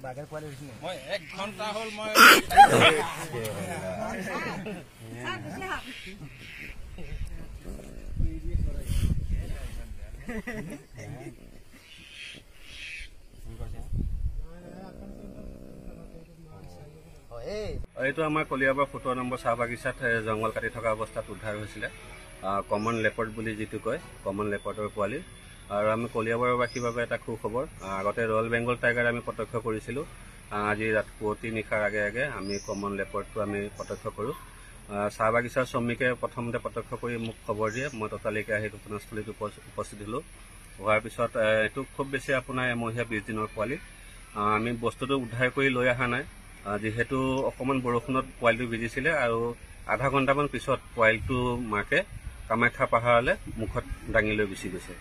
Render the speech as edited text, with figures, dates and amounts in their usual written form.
বাঘেৰ পোৱালি হৈছিল মই 1 ঘণ্টা হল মই এইটো আমাৰ কলিয়াবৰ 17 নম্বৰ চাহ বাগিচাত জংগল কাটি থকা অৱস্থাত উদ্ধাৰ হৈছিলে কমন লেপাৰ্ড বুলি যিটো কয় কমন লেপাৰ্ডৰ পোৱালি আৰু আমি কলিয়াবৰবাসীৰ বাবে এটা সুখবৰ আগতে ৰয়েল বেংগল টাইগাৰ আমি প্ৰত্যক্ষ কৰিছিলোঁ আজি পুৱতি নিশাৰ আগে আগে আমি কমন লেপাৰ্ডটো আমি প্ৰত্যক্ষ কৰোঁ চাহ বাগিচাৰ শ্ৰমিকে প্ৰথমতে প্ৰত্যক্ষ কৰি মোক খবৰ দিয়ে মই ততালিকে আহি ঘটনাস্থলীত উপস্থিত হ'লোঁ হোৱাৰ পিছত এইটো খুব বেছি আপোনাৰ এমহীয়া 20 দিনৰ পোৱালি আমি বস্তুটো উদ্ধাৰ কৰি লৈ অহা নাই যিহেতু অকণমান বৰষুণত পোৱালিটো ভিজিছিলে আৰু আধা ঘণ্টামান পিছত পোৱালিটো মাকে কামাখ্যা পাহাৰলৈ মুখত দাঙি লৈ গুচি গৈছে